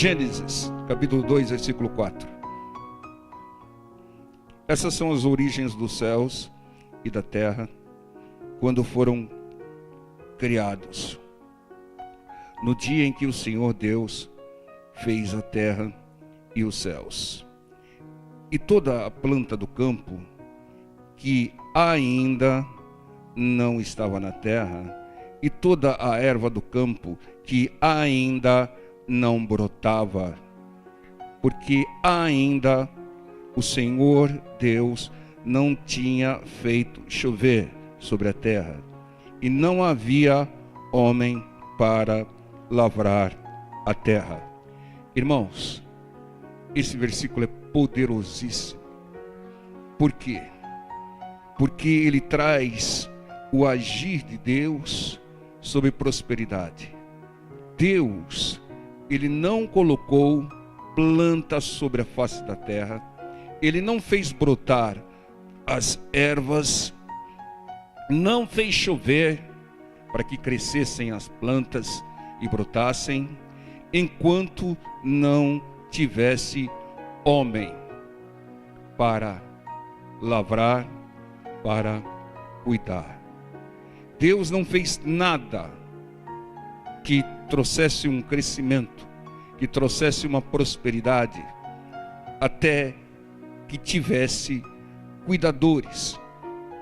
Gênesis, capítulo 2, versículo 4. Essas são as origens dos céus e da terra, quando foram criados. No dia em que o Senhor Deus fez a terra e os céus. E toda a planta do campo, que ainda não estava na terra, e toda a erva do campo, que ainda não brotava, porque ainda o Senhor Deus não tinha feito chover sobre a terra, e não havia homem para lavrar a terra. Irmãos, esse versículo é poderosíssimo. Por quê? Porque ele traz o agir de Deus sobre prosperidade. Deus, ele não colocou plantas sobre a face da terra, ele não fez brotar as ervas, não fez chover para que crescessem as plantas e brotassem, enquanto não tivesse homem para lavrar, para cuidar. Deus não fez nada que trouxesse um crescimento, que trouxesse uma prosperidade, até que tivesse cuidadores,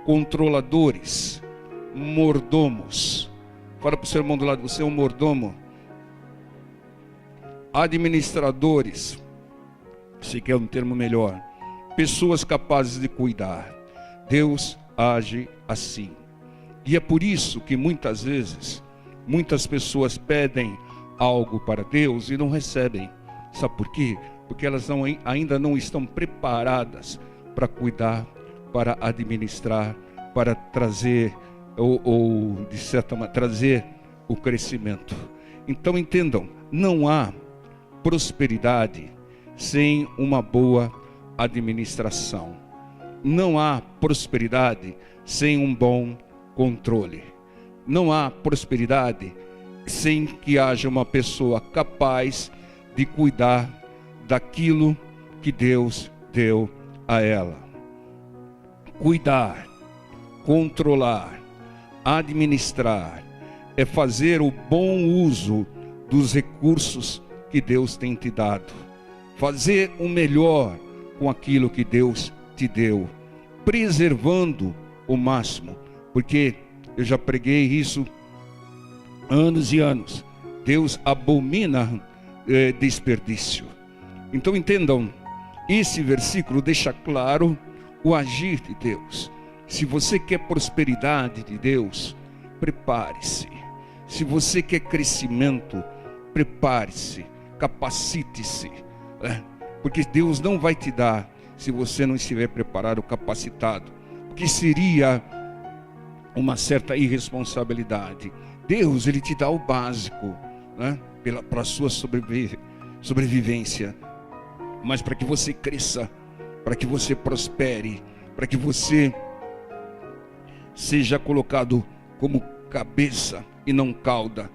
controladores, mordomos. Fala para o seu irmão do lado, você é um mordomo. Administradores, se quer um termo melhor, pessoas capazes de cuidar. Deus age assim. E é por isso que muitas vezes, muitas pessoas pedem algo para Deus e não recebem. Sabe por quê? Porque elas ainda não estão preparadas para cuidar, para administrar, para trazer, ou de certa maneira, trazer o crescimento. Então entendam, não há prosperidade sem uma boa administração. Não há prosperidade sem um bom controle. Não há prosperidade sem que haja uma pessoa capaz de cuidar daquilo que Deus deu a ela. Cuidar, controlar, administrar é fazer o bom uso dos recursos que Deus tem te dado. Fazer o melhor com aquilo que Deus te deu, preservando o máximo, porque eu já preguei isso anos e anos. Deus abomina desperdício. Então entendam, esse versículo deixa claro o agir de Deus. Se você quer prosperidade de Deus, prepare-se. Se você quer crescimento, prepare-se, capacite-se, porque Deus não vai te dar se você não estiver preparado, capacitado, porque seria uma certa irresponsabilidade. Deus, ele te dá o básico, para a sua sobrevivência, mas para que você cresça, para que você prospere, para que você seja colocado como cabeça e não cauda,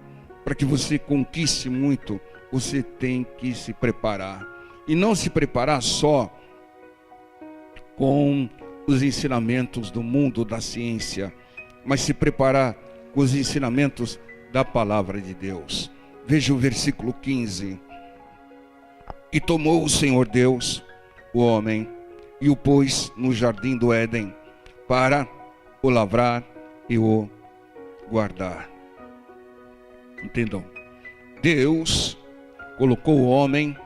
para que você conquiste muito, você tem que se preparar. E não se preparar só com os ensinamentos do mundo da ciência, mas se preparar com os ensinamentos da palavra de Deus. Veja o versículo 15. E tomou o Senhor Deus o homem e o pôs no jardim do Éden para o lavrar e o guardar. Entendam, Deus colocou o homem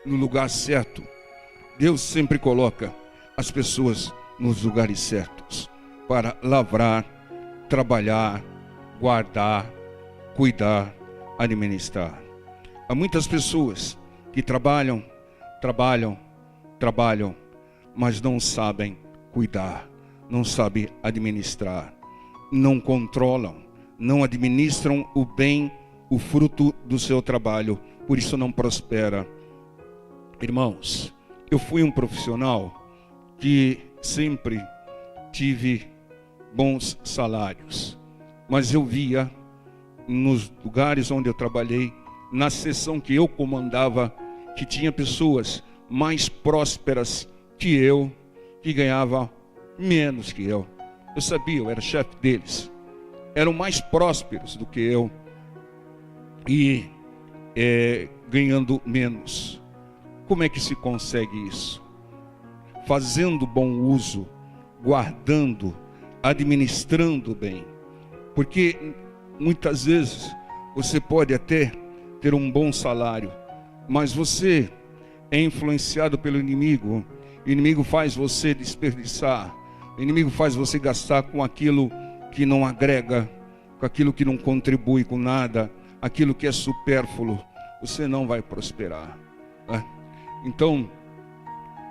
no lugar certo. Deus sempre coloca as pessoas nos lugares certos para lavrar, trabalhar, guardar, cuidar, administrar. Há muitas pessoas que trabalham, mas não sabem cuidar, não sabem administrar, não controlam, não administram o bem, o fruto do seu trabalho, por isso não prospera. Irmãos, eu fui um profissional que sempre tive bons salários, mas eu via nos lugares onde eu trabalhei na seção que eu comandava, que tinha pessoas mais prósperas que eu, que ganhavam menos que eu. Eu sabia, eu era chefe deles. Eram mais prósperos do que eu e ganhando menos. Como é que se consegue isso? Fazendo bom uso, guardando, administrando bem. Porque muitas vezes você pode até ter um bom salário, mas você é influenciado pelo inimigo. O inimigo faz você desperdiçar. O inimigo faz você gastar com aquilo que não agrega, com aquilo que não contribui com nada, aquilo que é supérfluo. Você não vai prosperar, né? Então,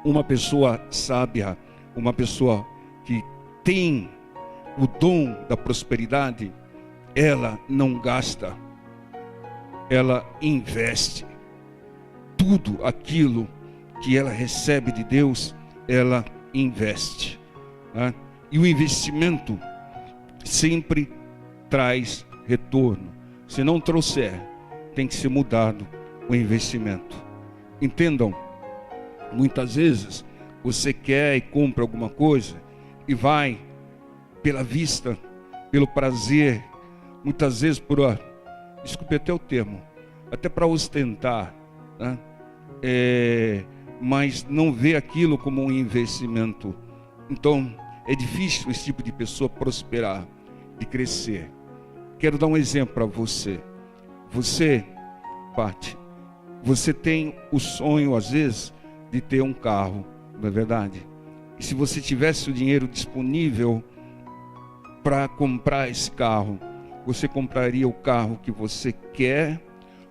uma pessoa sábia, uma pessoa que tem o dom da prosperidade, ela não gasta, ela investe. Tudo aquilo que ela recebe de Deus, ela investe, né? E o investimento sempre traz retorno. Se não trouxer, tem que ser mudado o investimento. Entendam, muitas vezes você quer e compra alguma coisa e vai pela vista, pelo prazer, muitas vezes desculpe até o termo, até para ostentar, né? Mas não vê aquilo como um investimento. Então é difícil esse tipo de pessoa prosperar, de crescer. Quero dar um exemplo para você. Você, Pati, você tem o sonho às vezes de ter um carro, não é verdade? E se você tivesse o dinheiro disponível para comprar esse carro, você compraria o carro que você quer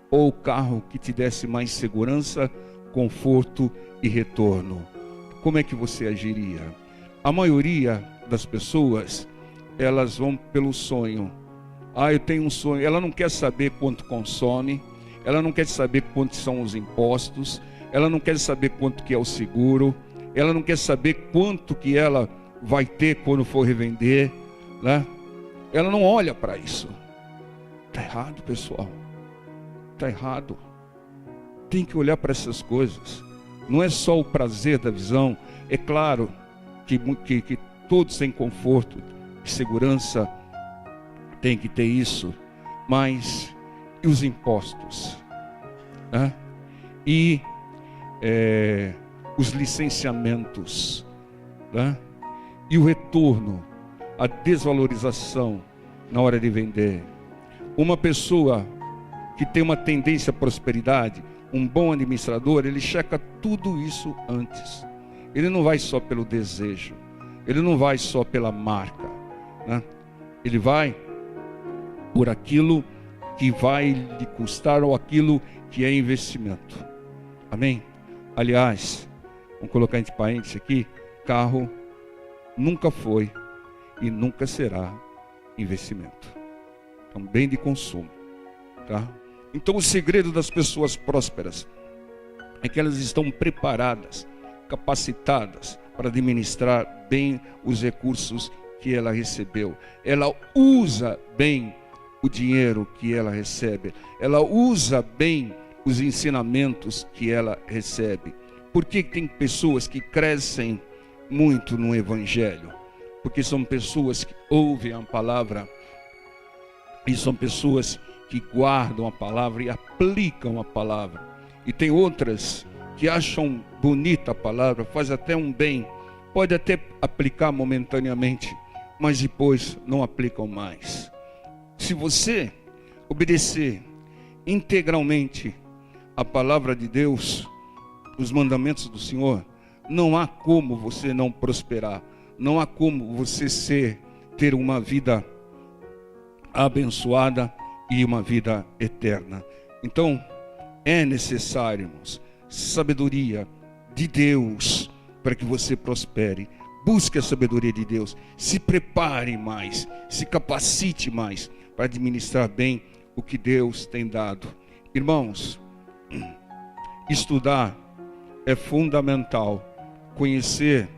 ou o carro que te desse mais segurança, conforto e retorno? Como é que você agiria? A maioria das pessoas, elas vão pelo sonho. Eu tenho um sonho. Ela não quer saber quanto consome, ela não quer saber quantos são os impostos, ela não quer saber quanto que é o seguro, ela não quer saber quanto que ela vai ter quando for revender, né? Ela não olha para isso. Está errado, pessoal. Está errado. Tem que olhar para essas coisas. Não é só o prazer da visão. É claro que todos têm conforto, segurança, tem que ter isso. Mas e os impostos? Né? E os licenciamentos? Né? E o retorno, a desvalorização na hora de vender. Uma pessoa que tem uma tendência à prosperidade, um bom administrador, ele checa tudo isso antes. Ele não vai só pelo desejo, ele não vai só pela marca, né? Ele vai por aquilo que vai lhe custar ou aquilo que é investimento. Amém? Aliás, vamos colocar entre parênteses aqui, carro nunca foi e nunca será investimento. É um bem de consumo, tá? Então o segredo das pessoas prósperas é que elas estão preparadas, capacitadas para administrar bem os recursos que ela recebeu. Ela usa bem o dinheiro que ela recebe. Ela usa bem os ensinamentos que ela recebe. Por que tem pessoas que crescem muito no Evangelho? Porque são pessoas que ouvem a palavra e são pessoas que guardam a palavra e aplicam a palavra. E tem outras que acham bonita a palavra, faz até um bem, pode até aplicar momentaneamente, mas depois não aplicam mais. Se você obedecer integralmente a palavra de Deus, os mandamentos do Senhor, não há como você não prosperar, não há como você ter uma vida abençoada e uma vida eterna. Então, é necessário, irmãos, sabedoria de Deus para que você prospere. Busque a sabedoria de Deus, se prepare mais, se capacite mais para administrar bem o que Deus tem dado. Irmãos, estudar é fundamental, conhecer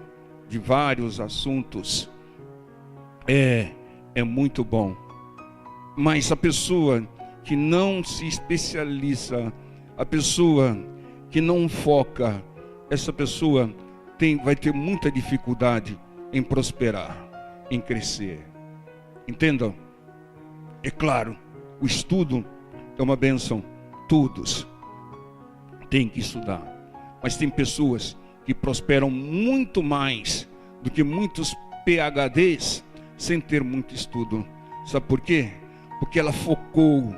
de vários assuntos é muito bom. Mas a pessoa que não se especializa, a pessoa que não foca, essa pessoa vai ter muita dificuldade em prosperar, em crescer. Entendam? É claro, o estudo é uma bênção. Todos têm que estudar. Mas tem pessoas que prosperam muito mais do que muitos PhDs sem ter muito estudo. Sabe por quê? Porque ela focou,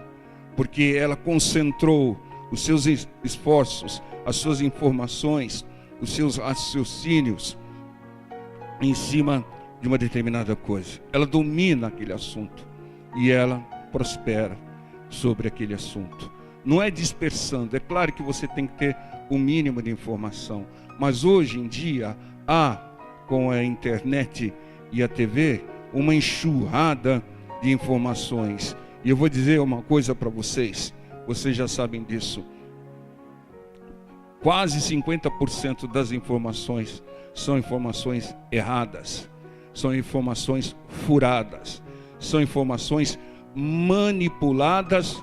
porque ela concentrou os seus esforços, as suas informações, os seus raciocínios em cima de uma determinada coisa. Ela domina aquele assunto e ela prospera sobre aquele assunto. Não é dispersando. É claro que você tem que ter o mínimo de informação, mas hoje em dia há, com a internet e a TV, uma enxurrada de informações. E eu vou dizer uma coisa para vocês já sabem disso. Quase 50% das informações são informações erradas, são informações furadas, são informações manipuladas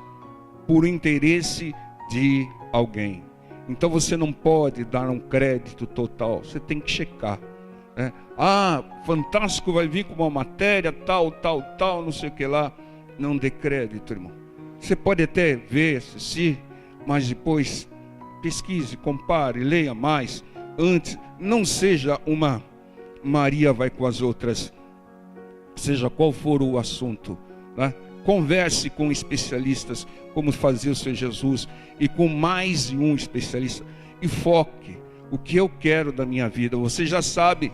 por interesse de alguém. Então você não pode dar um crédito total, você tem que checar, né? Fantástico vai vir com uma matéria, tal, não sei o que lá. Não dê crédito, irmão. Você pode até ver, assistir, mas depois pesquise, compare, leia mais. Antes, não seja uma Maria vai com as outras, seja qual for o assunto, né? Converse com especialistas, como fazia o Senhor Jesus, e com mais de um especialista, e foque. O que eu quero da minha vida? Você já sabe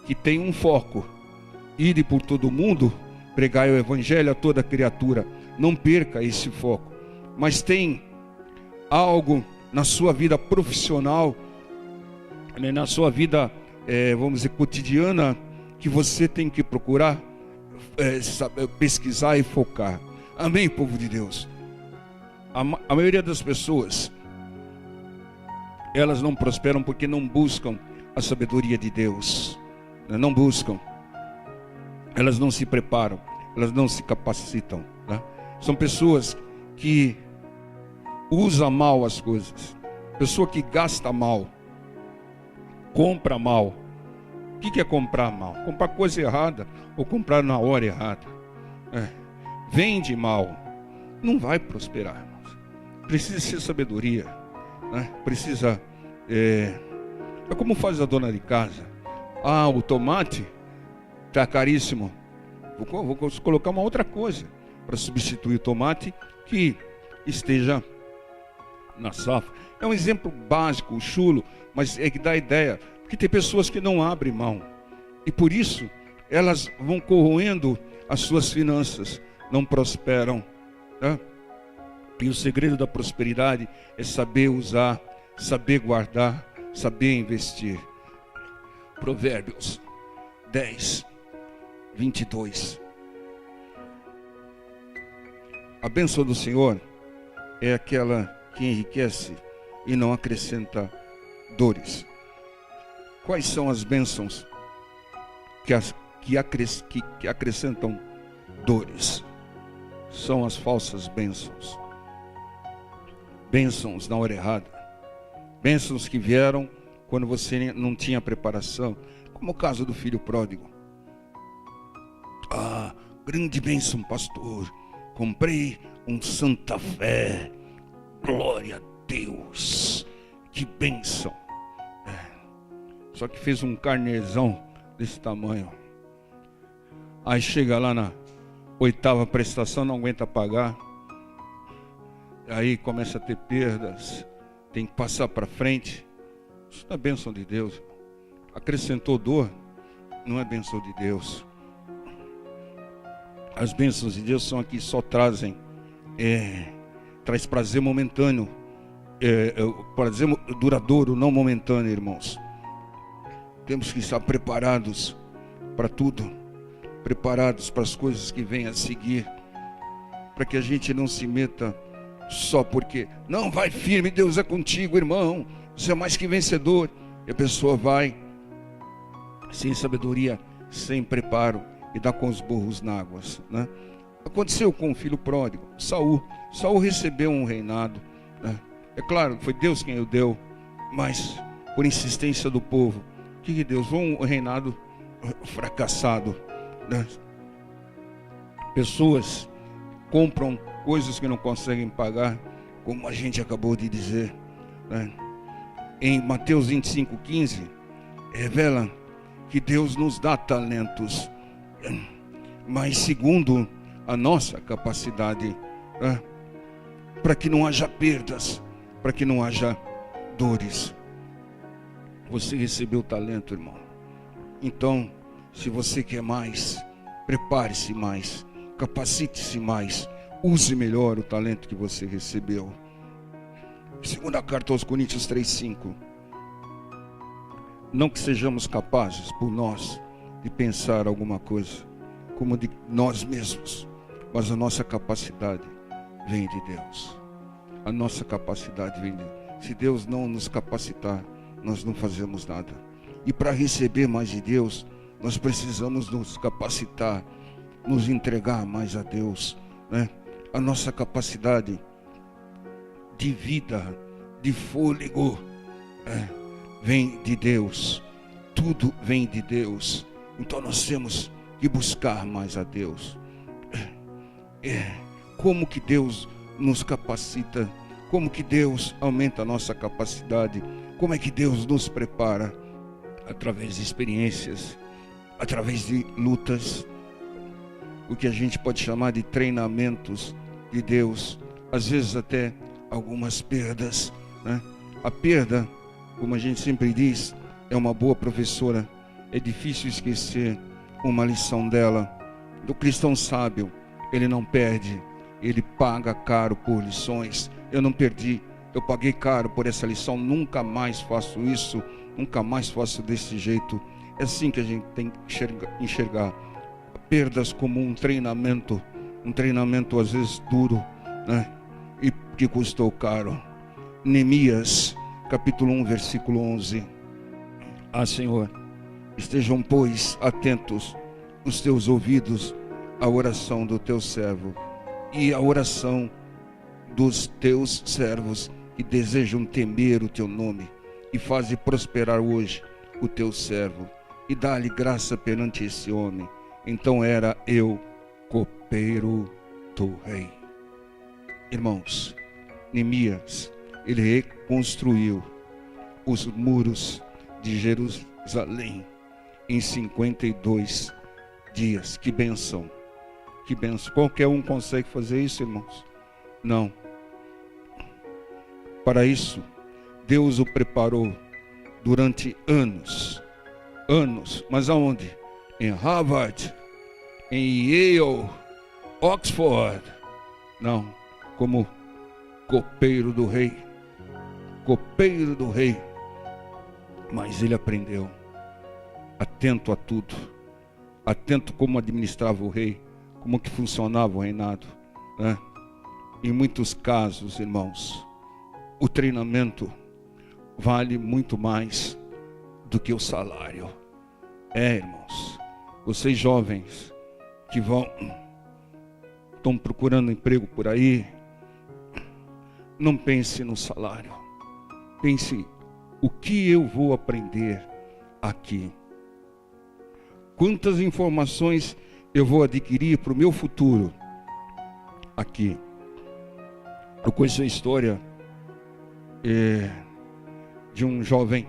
que tem um foco: ir por todo mundo, pregar o evangelho a toda criatura. Não perca esse foco. Mas tem algo na sua vida profissional, na sua vida, vamos dizer, cotidiana, que você tem que procurar pesquisar e focar. Amém, povo de Deus? A maioria das pessoas, elas não prosperam porque não buscam a sabedoria de Deus. Não buscam. Elas não se preparam, elas não se capacitam, né? São pessoas que usam mal as coisas, pessoa que gasta mal, compra mal. O que é comprar mal? Comprar coisa errada ou comprar na hora errada. Vende mal, não vai prosperar, irmãos. Precisa ser sabedoria, né? Precisa, é como faz a dona de casa. O tomate está caríssimo. Vou colocar uma outra coisa para substituir o tomate que esteja na safra. É um exemplo básico, chulo, mas é que dá ideia. Porque tem pessoas que não abrem mão. E por isso elas vão corroendo as suas finanças, não prosperam, né? E o segredo da prosperidade é saber usar, saber guardar, saber investir. Provérbios 10, 22. A bênção do Senhor é aquela que enriquece e não acrescenta dores. Quais são as bênçãos que acrescentam dores? São as falsas bênçãos. Bênçãos na hora errada. Bênçãos que vieram quando você não tinha preparação. Como o caso do filho pródigo. Grande bênção, pastor. Comprei um Santa Fé. Glória a Deus. Que bênção. Só que fez um carnezão desse tamanho. Aí chega lá na 8ª prestação, não aguenta pagar. Aí começa a ter perdas. Tem que passar para frente. Isso não é bênção de Deus. Acrescentou dor, não é bênção de Deus. As bênçãos de Deus são aqui, só traz prazer momentâneo, prazer duradouro, não momentâneo, irmãos. Temos que estar preparados para tudo, preparados para as coisas que vêm a seguir, para que a gente não se meta só porque não, vai firme, Deus é contigo, irmão, você é mais que vencedor. E a pessoa vai sem sabedoria, sem preparo, e dá com os burros na água, né? Aconteceu com o filho pródigo, Saul. Saul recebeu um reinado, né? É claro, foi Deus quem o deu, mas por insistência do povo, que Deus, foi um reinado fracassado, né? Pessoas compram coisas que não conseguem pagar, como a gente acabou de dizer, né? Em Mateus 25:15, revela que Deus nos dá talentos, mas segundo a nossa capacidade, né? Para que não haja perdas, para que não haja dores. Você recebeu talento, irmão. Então, se você quer mais, prepare-se mais, capacite-se mais, use melhor o talento que você recebeu. Segunda carta aos Coríntios 3:5. Não que sejamos capazes por nós de pensar alguma coisa como de nós mesmos, mas a nossa capacidade vem de Deus. A nossa capacidade vem de Deus. Se Deus não nos capacitar, nós não fazemos nada. E para receber mais de Deus, nós precisamos nos capacitar, nos entregar mais a Deus, né? A nossa capacidade de vida, de fôlego, vem de Deus. Tudo vem de Deus. Então nós temos que buscar mais a Deus. Como que Deus nos capacita? Como que Deus aumenta a nossa capacidade? Como é que Deus nos prepara? Através de experiências, através de lutas, o que a gente pode chamar de treinamentos de Deus, às vezes até algumas perdas, né? A perda, como a gente sempre diz, é uma boa professora. É difícil esquecer uma lição dela. Do cristão sábio, ele não perde, ele paga caro por lições. Eu não perdi, eu paguei caro por essa lição, nunca mais faço isso, nunca mais faço desse jeito. É assim que a gente tem que enxergar perdas como um treinamento às vezes duro, né? E que custou caro. Neemias, capítulo 1, versículo 11. Ah, Senhor, estejam, pois, atentos os teus ouvidos à oração do teu servo e à oração dos teus servos que desejam temer o teu nome, e faze prosperar hoje o teu servo, e dá-lhe graça perante esse homem. Então era eu copeiro do rei. Irmãos, Neemias, ele reconstruiu os muros de Jerusalém em 52 dias. Que bênção, que bênção. Qualquer um consegue fazer isso, irmãos? Não. Para isso, Deus o preparou durante anos. Mas aonde? Em Harvard, em Yale, Oxford. Não, como copeiro do rei. Copeiro do rei. Mas ele aprendeu, atento a tudo, atento como administrava o rei, como que funcionava o reinado, né? Em muitos casos, irmãos, o treinamento vale muito mais do que o salário. Irmãos, vocês jovens que estão procurando emprego por aí, não pense no salário, pense o que eu vou aprender aqui, quantas informações eu vou adquirir para o meu futuro aqui. Eu conheço a história de um jovem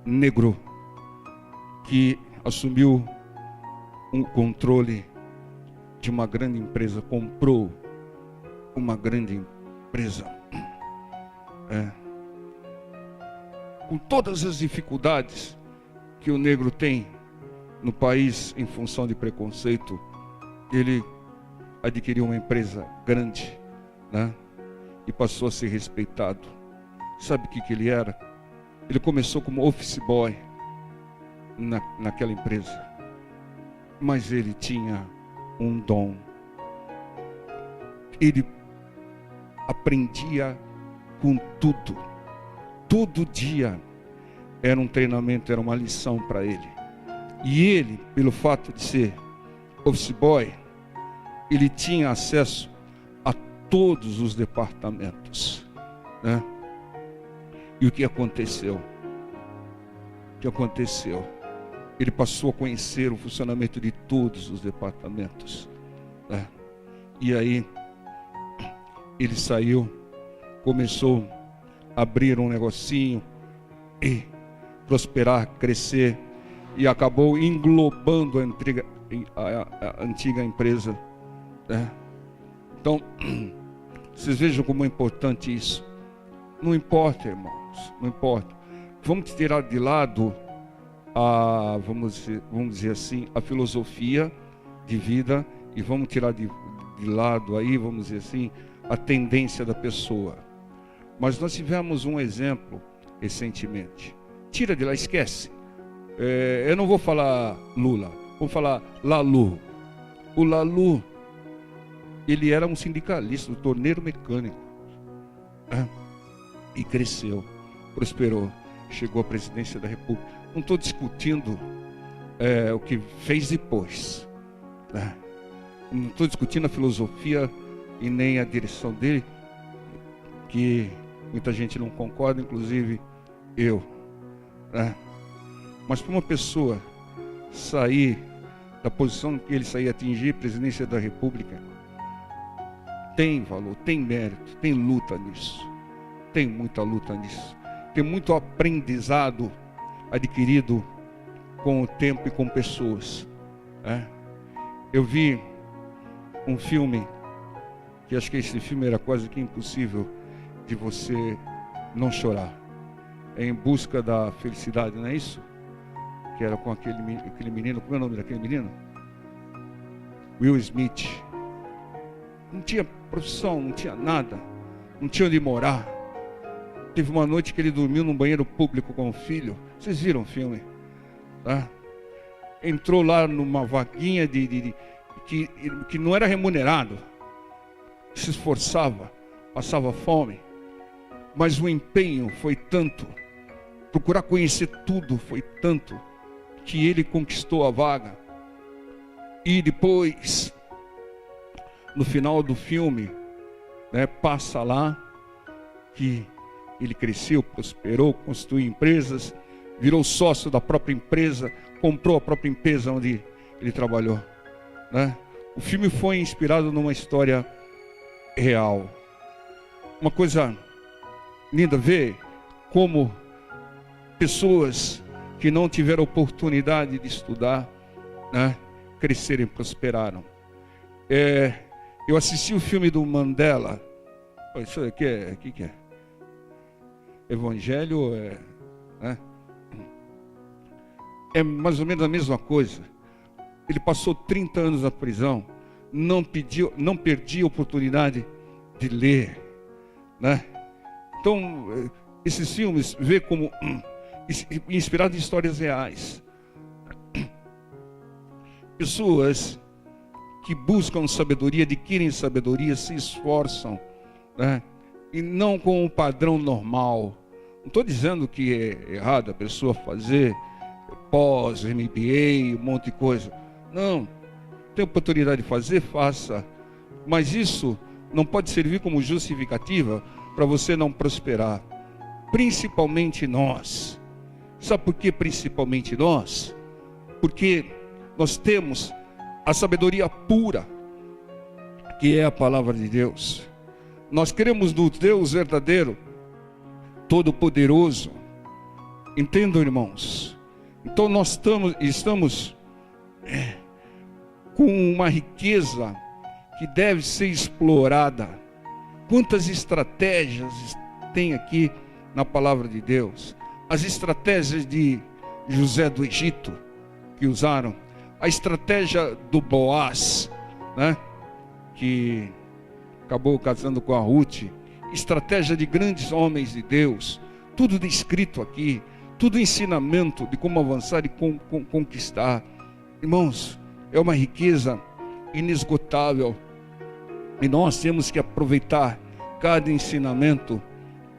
negro que assumiu um controle de uma grande empresa, comprou uma grande empresa, com todas as dificuldades que o negro tem no país em função de preconceito. Ele adquiriu uma empresa grande, né? E passou a ser respeitado. Sabe o que ele era? Ele começou como office boy naquela empresa, mas ele tinha um dom. Ele aprendia com tudo. Todo dia era um treinamento, era uma lição para ele. E ele, pelo fato de ser office boy, ele tinha acesso a todos os departamentos, né? E o que aconteceu? O que aconteceu? Ele passou a conhecer o funcionamento de todos os departamentos, né? E aí ele saiu, começou a abrir um negocinho e prosperar, crescer, e acabou englobando a antiga empresa, né? Então, vocês vejam como é importante isso. Não importa, irmãos, não importa. Vamos tirar de lado vamos dizer assim, a filosofia de vida, e vamos tirar de lado aí, vamos dizer assim, a tendência da pessoa. Mas nós tivemos um exemplo recentemente. Tira de lá, esquece. Eu não vou falar Lula, vou falar Lalu. O Lalu, ele era um sindicalista, um torneiro mecânico, e cresceu, prosperou, chegou à presidência da República. Não estou discutindo o que fez depois, né? Não estou discutindo a filosofia e nem a direção dele, que muita gente não concorda, inclusive eu, né? Mas para uma pessoa sair da posição que ele saía, atingir a presidência da República, tem valor, tem mérito, tem luta nisso, tem muita luta nisso, tem muito aprendizado adquirido com o tempo e com pessoas, né? Eu vi um filme, que acho que esse filme era quase que impossível de você não chorar. É Em Busca da Felicidade, não é isso? Que era com aquele menino, como é o nome daquele menino? Will Smith. Não tinha profissão, não tinha nada, não tinha onde morar. Teve uma noite que ele dormiu num banheiro público com o filho. Vocês viram o filme? Tá? Entrou lá numa vaguinha que não era remunerado. Se esforçava, passava fome. Mas o empenho foi tanto, procurar conhecer tudo foi tanto, que ele conquistou a vaga. E depois, no final do filme, né, passa lá que ele cresceu, prosperou, construiu empresas, virou sócio da própria empresa, comprou a própria empresa onde ele trabalhou, né? O filme foi inspirado numa história real. Uma coisa linda ver como pessoas que não tiveram oportunidade de estudar, né, cresceram e prosperaram. Eu assisti o filme do Mandela. Isso aqui o que é? Evangelho, né? É mais ou menos a mesma coisa. Ele passou 30 anos na prisão, não perdia a oportunidade de ler, né? Então, esses filmes vê como inspirados em histórias reais. Pessoas que buscam sabedoria, adquirem sabedoria, se esforçam, né? E não com o padrão normal. Não estou dizendo que é errado a pessoa fazer pós, MBA, um monte de coisa. Não, tem oportunidade de fazer, faça. Mas isso não pode servir como justificativa para você não prosperar. Principalmente nós. Sabe por que principalmente nós? Porque nós temos a sabedoria pura, que é a palavra de Deus. Nós cremos no Deus verdadeiro, todo-poderoso. Entendam, irmãos? Então nós estamos com uma riqueza que deve ser explorada. Quantas estratégias tem aqui na palavra de Deus? As estratégias de José do Egito, que usaram. A estratégia do Boaz, né, que acabou casando com a Ruth. Estratégia de grandes homens de Deus. Tudo descrito aqui. Tudo ensinamento de como avançar e conquistar. Irmãos, é uma riqueza inesgotável. E nós temos que aproveitar cada ensinamento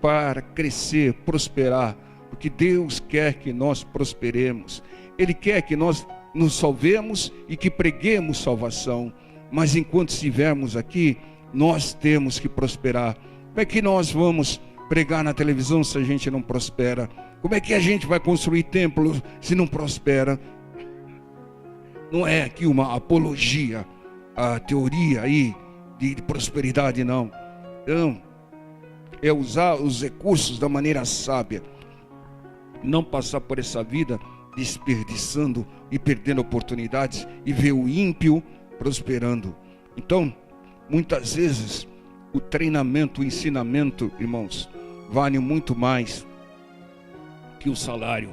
para crescer, prosperar. Porque Deus quer que nós prosperemos. Ele quer que nós nos salvemos e que preguemos salvação. mas enquanto estivermos aqui, nós temos que prosperar. Como é que nós vamos pregar na televisão se a gente não prospera? Como é que a gente vai construir templos se não prospera? Não é aqui uma apologia à teoria aí de prosperidade, não. Não, é usar os recursos da maneira sábia. Não passar por essa vida desperdiçando e perdendo oportunidades e ver o ímpio prosperando. Então, muitas vezes, o treinamento, o ensinamento, irmãos, vale muito mais que o salário.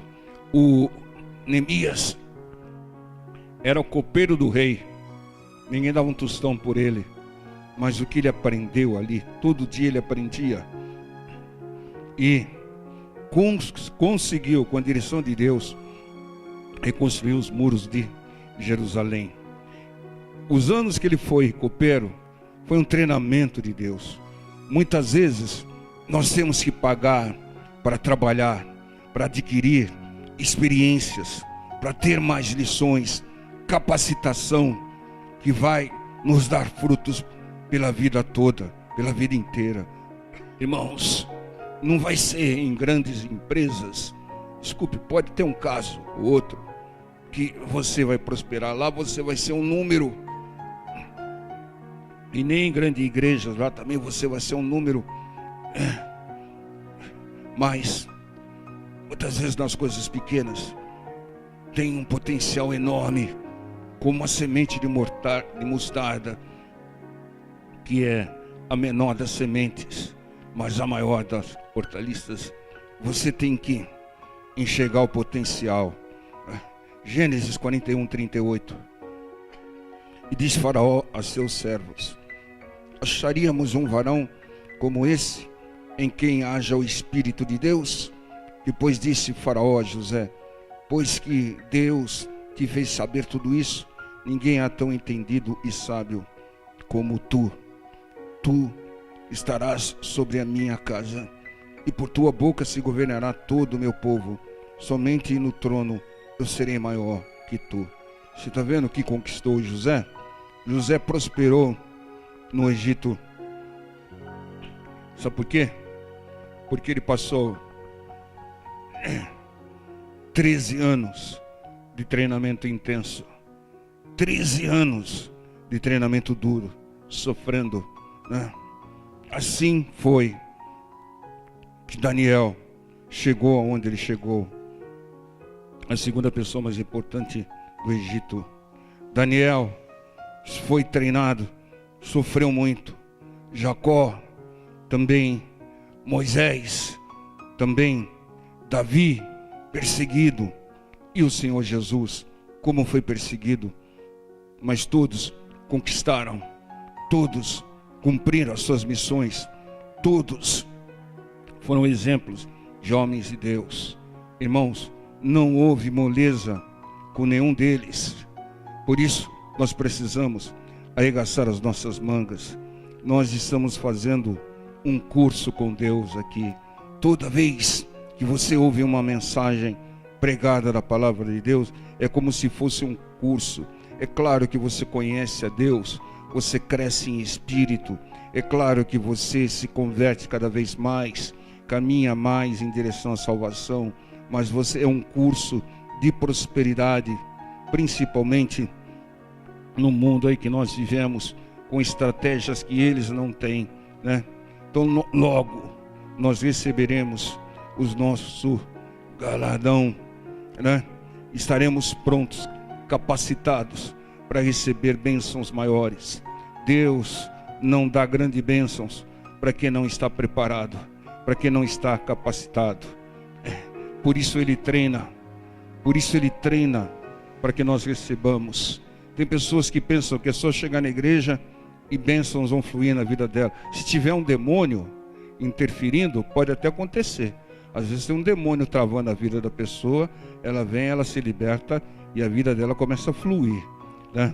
O Neemias era o copeiro do rei. Ninguém dava um tostão por ele. Mas o que ele aprendeu ali, todo dia ele aprendia. E conseguiu, com a direção de Deus, reconstruir os muros de Jerusalém. Os anos que ele foi copeiro, foi um treinamento de Deus. Muitas vezes, nós temos que pagar para trabalhar, para adquirir experiências, para ter mais lições, capacitação, que vai nos dar frutos pela vida toda, pela vida inteira. Irmãos, não vai ser em grandes empresas. Desculpe, pode ter um caso ou outro que você vai prosperar. Lá você vai ser um número. E nem em grandes igrejas, lá também você vai ser um número. Mas muitas vezes nas coisas pequenas tem um potencial enorme, como a semente de mostarda, que é a menor das sementes, mas a maior das hortaliças. Você tem que enxergar o potencial. Gênesis 41, 38. E diz Faraó a seus servos: acharíamos um varão como esse, em quem haja o Espírito de Deus? Depois disse Faraó a José: pois que Deus te fez saber tudo isso, ninguém há tão entendido e sábio como tu. Tu estarás sobre a minha casa, e por tua boca se governará todo o meu povo. Somente no trono eu serei maior que tu. Você está vendo o que conquistou José? José prosperou no Egito. Sabe por quê? Porque ele passou 13 anos de treinamento intenso. 13 anos de treinamento duro, sofrendo, né? Assim foi que Daniel chegou aonde ele chegou. A segunda pessoa mais importante do Egito. Daniel foi treinado, sofreu muito. Jacó também, Moisés também, Davi perseguido, e o Senhor Jesus como foi perseguido, mas todos conquistaram, todos cumpriram as suas missões, todos foram exemplos de homens de Deus. Irmãos, não houve moleza com nenhum deles. Por isso nós precisamos arregaçar as nossas mangas. Nós estamos fazendo um curso com Deus aqui. Toda vez que você ouve uma mensagem pregada da palavra de Deus, é como se fosse um curso. É claro que você conhece a Deus, você cresce em espírito, é claro que você se converte cada vez mais, caminha mais em direção à salvação, mas você é um curso de prosperidade, principalmente no mundo aí que nós vivemos, com estratégias que eles não têm, né? Então logo nós receberemos o nosso galardão, né? Estaremos prontos, capacitados para receber bênçãos maiores. Deus não dá grandes bênçãos para quem não está preparado, para quem não está capacitado. Por isso Ele treina, para que nós recebamos. Tem pessoas que pensam que é só chegar na igreja e bênçãos vão fluir na vida dela. Se tiver um demônio interferindo, pode até acontecer. Às vezes tem um demônio travando a vida da pessoa, ela vem, ela se liberta e a vida dela começa a fluir, né?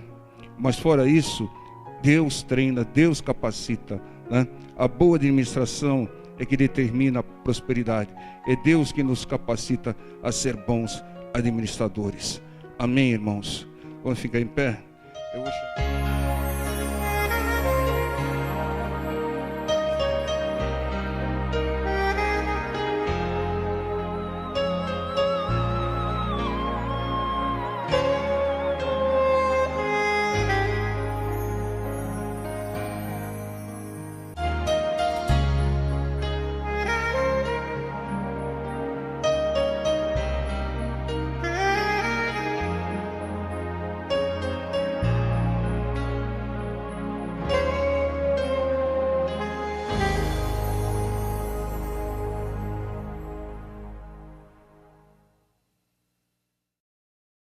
Mas fora isso, Deus treina, Deus capacita, né? A boa administração é que determina a prosperidade. É Deus que nos capacita a ser bons administradores. Amém, irmãos? Vamos ficar em pé? Eu vou chamar...